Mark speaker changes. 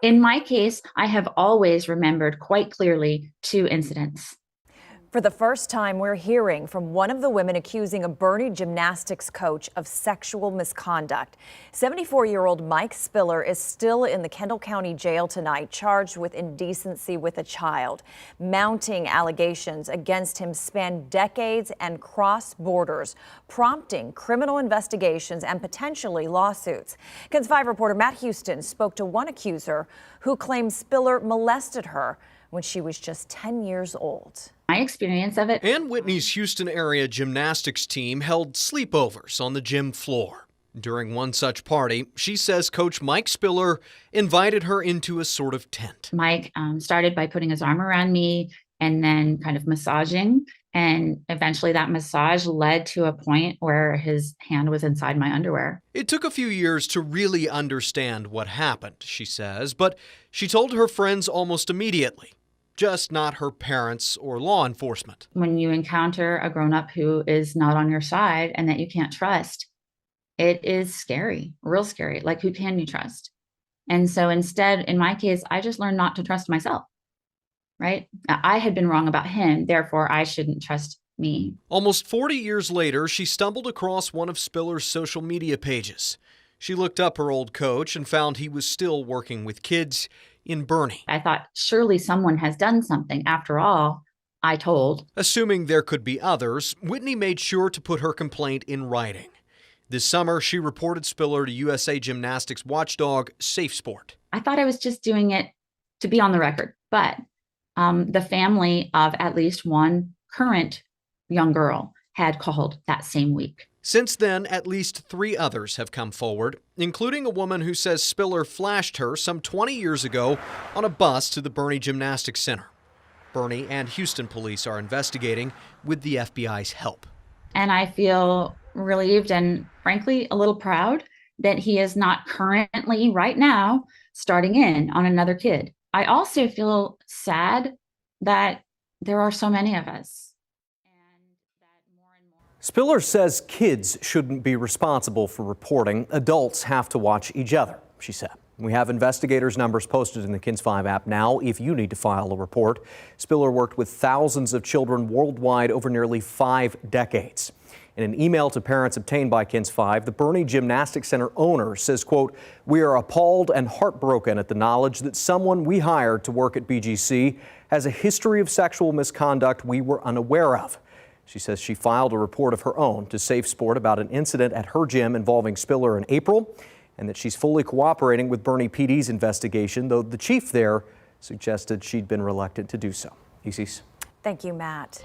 Speaker 1: In my case, I have always remembered quite clearly two incidents.
Speaker 2: For the first time, we're hearing from one of the women accusing a Bernie gymnastics coach of sexual misconduct. 74-year-old Mike Spiller is still in the Kendall County jail tonight, charged with indecency with a child. Mounting allegations against him span decades and cross borders, prompting criminal investigations and potentially lawsuits. KENS 5 reporter Matt Houston spoke to one accuser who claims Spiller molested her when she was just 10 years old.
Speaker 1: My experience of it.
Speaker 3: Ann Whitney's Houston area gymnastics team held sleepovers on the gym floor. During one such party, she says Coach Mike Spiller invited her into a sort of tent.
Speaker 1: Mike started by putting his arm around me and then kind of massaging. And eventually that massage led to a point where his hand was inside my underwear.
Speaker 3: It took a few years to really understand what happened, she says, but she told her friends almost immediately. Just not her parents or law enforcement.
Speaker 1: When you encounter a grown-up who is not on your side and that you can't trust, it is scary, real scary. Like, who can you trust? And so instead, in my case, I just learned not to trust myself, right? I had been wrong about him, therefore I shouldn't trust me.
Speaker 3: Almost 40 years later, she stumbled across one of Spiller's social media pages. She looked up her old coach and found he was still working with kids in Bernie.
Speaker 1: I thought, surely someone has done something. After all, I told.
Speaker 3: Assuming there could be others, Whitney made sure to put her complaint in writing. This summer, she reported Spiller to USA Gymnastics watchdog Safe Sport.
Speaker 1: I thought I was just doing it to be on the record, but the family of at least one current young girl had called that same week.
Speaker 3: Since then, at least 3 others have come forward, including a woman who says Spiller flashed her some 20 years ago on a bus to the Bernie Gymnastics Center. Bernie and Houston police are investigating with the FBI's help.
Speaker 1: And I feel relieved and frankly a little proud that he is not currently right now starting in on another kid. I also feel sad that there are so many of us.
Speaker 4: Spiller says kids shouldn't be responsible for reporting. Adults have to watch each other, she said. We have investigators' numbers posted in the KENS 5 app now if you need to file a report. Spiller worked with thousands of children worldwide over nearly 5 decades. In an email to parents obtained by KENS 5, the Bernie Gymnastics Center owner says, quote, "We are appalled and heartbroken at the knowledge that someone we hired to work at BGC has a history of sexual misconduct we were unaware of." She says she filed a report of her own to Safe Sport about an incident at her gym involving Spiller in April, and that she's fully cooperating with Bernie PD's investigation, though the chief there suggested she'd been reluctant to do so. Isis.
Speaker 2: Thank you, Matt.